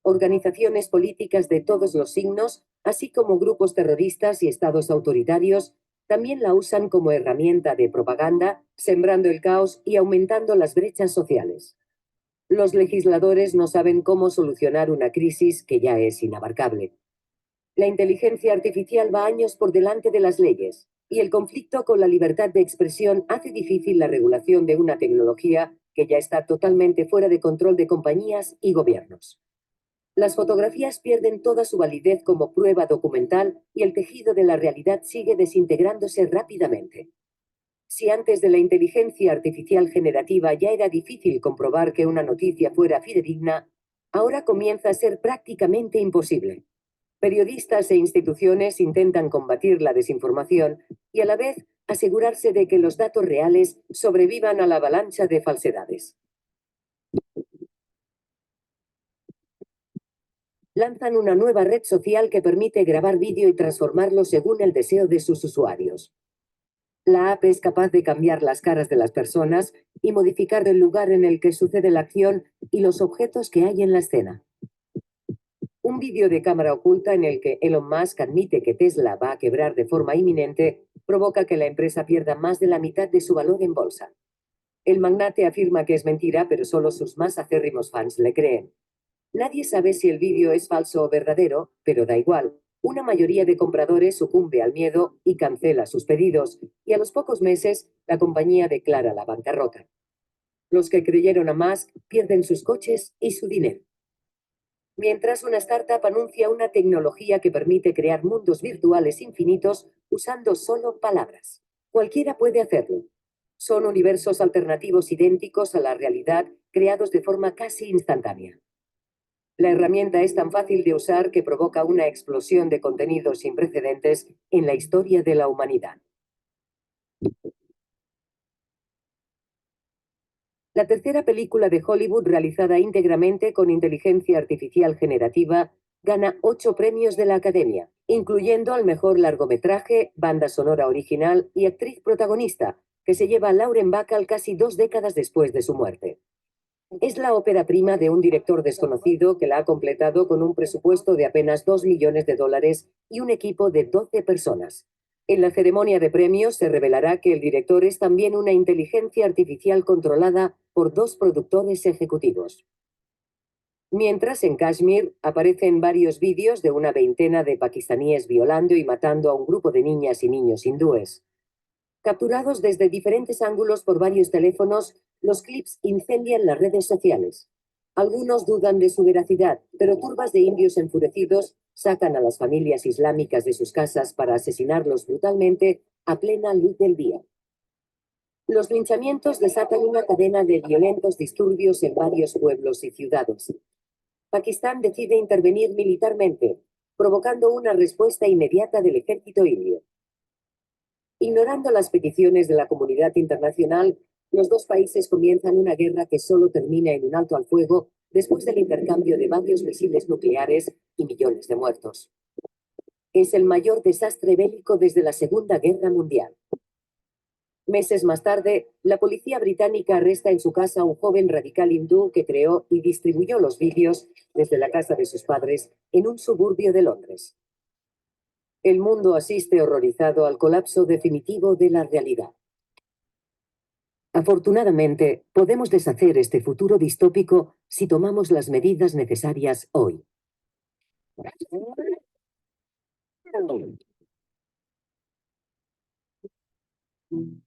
Organizaciones políticas de todos los signos, así como grupos terroristas y estados autoritarios, también la usan como herramienta de propaganda, sembrando el caos y aumentando las brechas sociales. Los legisladores no saben cómo solucionar una crisis que ya es inabarcable. La inteligencia artificial va años por delante de las leyes, y el conflicto con la libertad de expresión hace difícil la regulación de una tecnología que ya está totalmente fuera de control de compañías y gobiernos. Las fotografías pierden toda su validez como prueba documental y el tejido de la realidad sigue desintegrándose rápidamente. Si antes de la inteligencia artificial generativa ya era difícil comprobar que una noticia fuera fidedigna, ahora comienza a ser prácticamente imposible. Periodistas e instituciones intentan combatir la desinformación y a la vez asegurarse de que los datos reales sobrevivan a la avalancha de falsedades. Lanzan una nueva red social que permite grabar vídeo y transformarlo según el deseo de sus usuarios. La app es capaz de cambiar las caras de las personas y modificar el lugar en el que sucede la acción y los objetos que hay en la escena. Un vídeo de cámara oculta en el que Elon Musk admite que Tesla va a quebrar de forma inminente provoca que la empresa pierda más de la mitad de su valor en bolsa. El magnate afirma que es mentira, pero solo sus más acérrimos fans le creen. Nadie sabe si el vídeo es falso o verdadero, pero da igual. Una mayoría de compradores sucumbe al miedo y cancela sus pedidos, y a los pocos meses la compañía declara la bancarrota. Los que creyeron a Musk pierden sus coches y su dinero. Mientras una startup anuncia una tecnología que permite crear mundos virtuales infinitos usando solo palabras. Cualquiera puede hacerlo. Son universos alternativos idénticos a la realidad, creados de forma casi instantánea. La herramienta es tan fácil de usar que provoca una explosión de contenidos sin precedentes en la historia de la humanidad. La tercera película de Hollywood realizada íntegramente con inteligencia artificial generativa gana 8 premios de la Academia, incluyendo al mejor largometraje, banda sonora original y actriz protagonista, que se lleva Lauren Bacall casi 2 décadas después de su muerte. Es la ópera prima de un director desconocido que la ha completado con un presupuesto de apenas $2 millones y un equipo de 12 personas. En la ceremonia de premios se revelará que el director es también una inteligencia artificial controlada por 2 productores ejecutivos. Mientras, en Kashmir aparecen varios vídeos de una veintena de pakistaníes violando y matando a un grupo de niñas y niños hindúes. Capturados desde diferentes ángulos por varios teléfonos, los clips incendian las redes sociales. Algunos dudan de su veracidad, pero turbas de indios enfurecidos sacan a las familias islámicas de sus casas para asesinarlos brutalmente a plena luz del día. Los linchamientos desatan una cadena de violentos disturbios en varios pueblos y ciudades. Pakistán decide intervenir militarmente, provocando una respuesta inmediata del ejército indio. Ignorando las peticiones de la comunidad internacional, los 2 países comienzan una guerra que solo termina en un alto al fuego después del intercambio de varios misiles nucleares y millones de muertos. Es el mayor desastre bélico desde la Segunda Guerra Mundial. Meses más tarde, la policía británica arresta en su casa a un joven radical hindú que creó y distribuyó los vídeos desde la casa de sus padres en un suburbio de Londres. El mundo asiste horrorizado al colapso definitivo de la realidad. Afortunadamente, podemos deshacer este futuro distópico si tomamos las medidas necesarias hoy.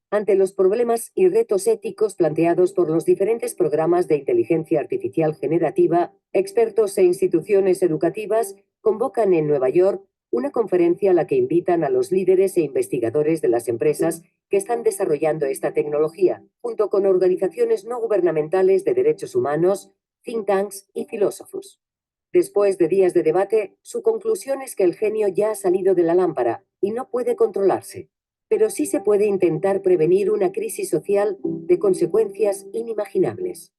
Ante los problemas y retos éticos planteados por los diferentes programas de inteligencia artificial generativa, expertos e instituciones educativas convocan en Nueva York una conferencia a la que invitan a los líderes e investigadores de las empresas que están desarrollando esta tecnología, junto con organizaciones no gubernamentales de derechos humanos, think tanks y filósofos. Después de días de debate, su conclusión es que el genio ya ha salido de la lámpara y no puede controlarse, pero sí se puede intentar prevenir una crisis social de consecuencias inimaginables.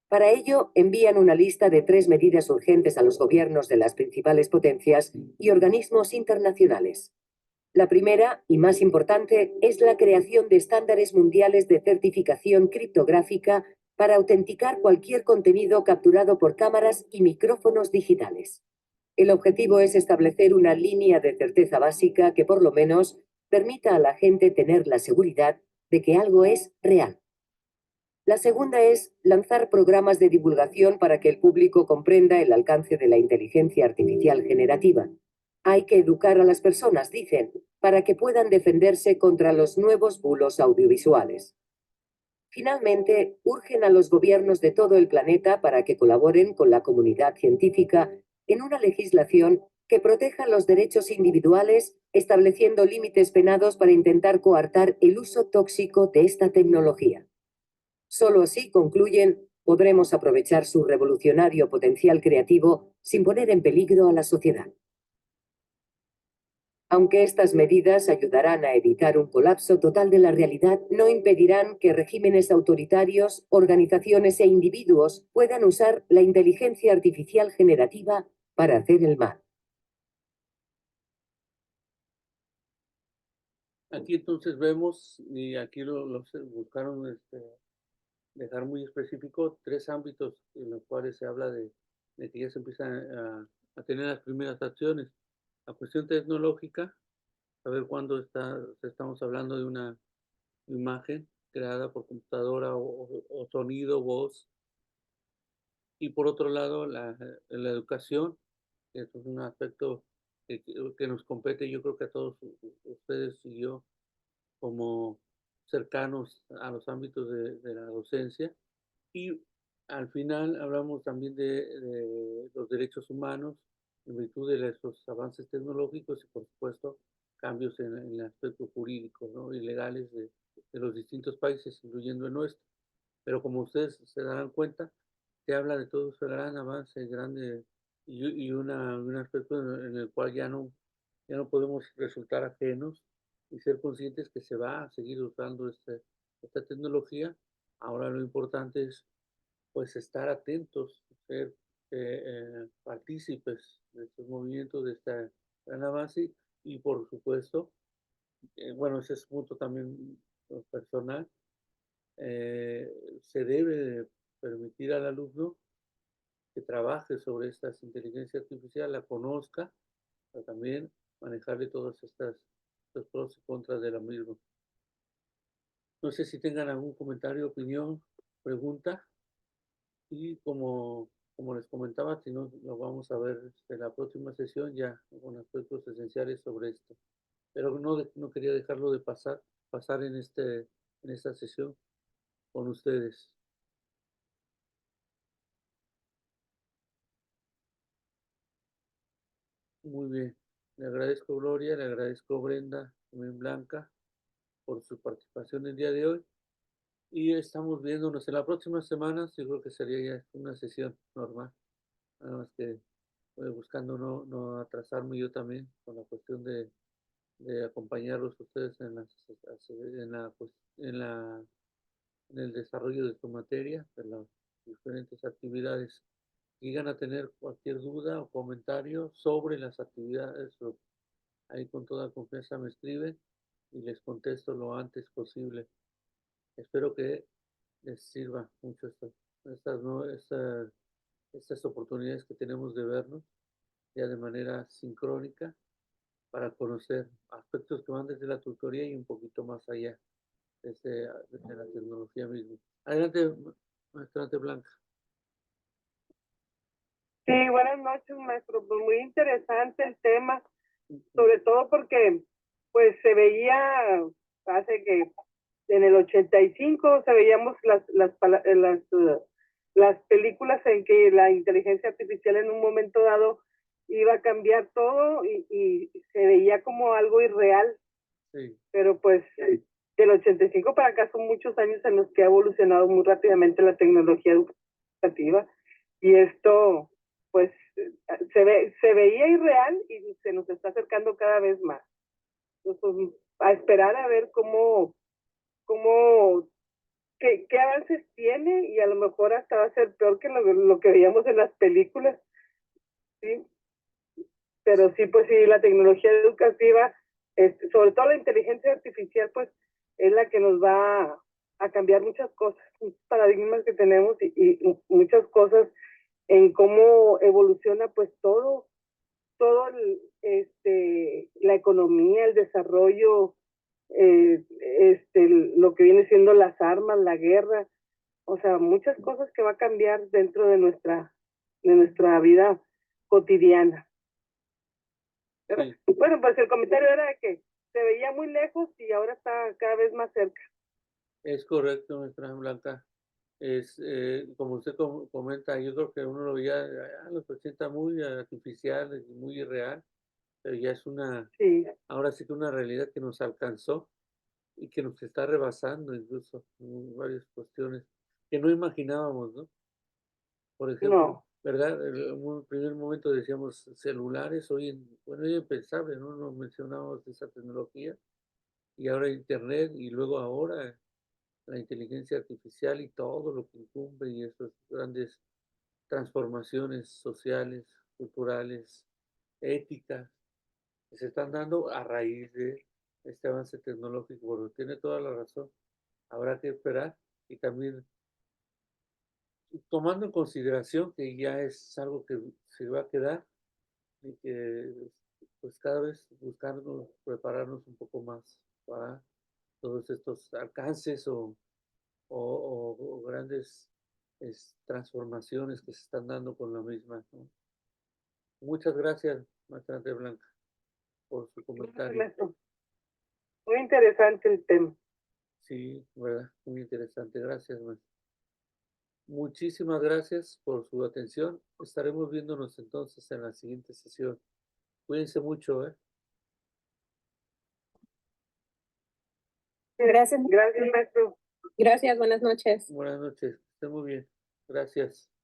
Para ello, envían una lista de 3 medidas urgentes a los gobiernos de las principales potencias y organismos internacionales. La primera, y más importante, es la creación de estándares mundiales de certificación criptográfica para autenticar cualquier contenido capturado por cámaras y micrófonos digitales. El objetivo es establecer una línea de certeza básica que por lo menos permita a la gente tener la seguridad de que algo es real. La segunda es lanzar programas de divulgación para que el público comprenda el alcance de la inteligencia artificial generativa. Hay que educar a las personas, dicen, para que puedan defenderse contra los nuevos bulos audiovisuales. Finalmente, urgen a los gobiernos de todo el planeta para que colaboren con la comunidad científica en una legislación que proteja los derechos individuales, estableciendo límites penados para intentar coartar el uso tóxico de esta tecnología. Solo así, concluyen, podremos aprovechar su revolucionario potencial creativo sin poner en peligro a la sociedad. Aunque estas medidas ayudarán a evitar un colapso total de la realidad, no impedirán que regímenes autoritarios, organizaciones e individuos puedan usar la inteligencia artificial generativa para hacer el mal. Aquí entonces vemos, y aquí buscaron dejar muy específico, 3 ámbitos en los cuales se habla de que ya se empiezan a tener las primeras acciones. La cuestión tecnológica, saber cuándo estamos hablando de una imagen creada por computadora o sonido, voz. Y por otro lado, la educación, que es un aspecto que nos compete, yo creo que a todos ustedes y yo, como cercanos a los ámbitos de la docencia. Y al final hablamos también de los derechos humanos en virtud de esos avances tecnológicos y, por supuesto, cambios en el aspecto jurídico, ¿no? Y legales de los distintos países, incluyendo el nuestro. Pero como ustedes se darán cuenta, se habla de todo ese gran avance, grande y un aspecto en el cual ya no podemos resultar ajenos y ser conscientes que se va a seguir usando esta tecnología. Ahora lo importante es pues estar atentos, ser partícipes de estos movimientos, de esta gran avance y por supuesto, bueno, ese es un punto también personal, se debe permitir al alumno que trabaje sobre estas inteligencia artificial, la conozca, pero también manejarle todas estos pros y contras de la misma. No sé si tengan algún comentario, opinión, pregunta. Y como les comentaba, si no, lo vamos a ver en la próxima sesión ya con aspectos esenciales sobre esto. Pero no quería dejarlo de pasar en esta sesión con ustedes. Muy bien. Le agradezco Gloria, le agradezco Brenda, también Blanca, por su participación el día de hoy. Y estamos viéndonos en la próxima semana. Yo creo que sería ya una sesión normal. Nada más que voy buscando no atrasarme yo también con la cuestión de acompañarlos a ustedes en el desarrollo de su materia, de las diferentes actividades. Si llegan a tener cualquier duda o comentario sobre las actividades, ahí con toda confianza me escriben y les contesto lo antes posible. Espero que les sirva mucho estas oportunidades que tenemos de vernos ya de manera sincrónica para conocer aspectos que van desde la tutoría y un poquito más allá, desde la tecnología misma. Adelante, maestra Blanca. Sí, buenas noches, maestro. Pues muy interesante el tema, sobre todo porque pues se veía hace que en el 85 se veíamos las películas en que la inteligencia artificial en un momento dado iba a cambiar todo y se veía como algo irreal. Sí. Pero pues del 85 para acá son muchos años en los que ha evolucionado muy rápidamente la tecnología educativa y esto pues se veía irreal y se nos está acercando cada vez más. Entonces, a esperar a ver qué avances tiene y a lo mejor hasta va a ser peor que lo que veíamos en las películas, ¿sí? Pero sí, pues sí, la tecnología educativa, sobre todo la inteligencia artificial, pues es la que nos va a cambiar muchas cosas, muchos paradigmas que tenemos y muchas cosas en cómo evoluciona pues todo la economía, el desarrollo, lo que viene siendo las armas, la guerra, o sea, muchas cosas que va a cambiar dentro de nuestra vida cotidiana. Sí. Bueno, pues el comentario era que se veía muy lejos y ahora está cada vez más cerca. Es correcto, maestra Blanca. Como usted comenta, yo creo que uno lo veía a los 80 muy artificial y muy irreal, pero ya es Sí. ahora sí que una realidad que nos alcanzó y que nos está rebasando incluso en varias cuestiones que no imaginábamos, ¿no? Por ejemplo, No. ¿verdad? En un primer momento decíamos celulares, bueno, es impensable, ¿no? No mencionábamos esa tecnología y ahora internet y luego ahora la inteligencia artificial y todo lo que incumbe y esas grandes transformaciones sociales, culturales, éticas que se están dando a raíz de este avance tecnológico. Bueno, tiene toda la razón. Habrá que esperar y también tomando en consideración que ya es algo que se va a quedar y que pues cada vez buscarnos, prepararnos un poco más para todos estos alcances o grandes transformaciones que se están dando con la misma, ¿no? Muchas gracias, maestra Blanca, por su comentario. Muy interesante el tema. Sí, verdad, muy interesante. Gracias, maestra. Muchísimas gracias por su atención. Estaremos viéndonos entonces en la siguiente sesión. Cuídense mucho, ¿eh? Gracias. Gracias, maestro. Gracias, buenas noches. Buenas noches. Estén muy bien. Gracias.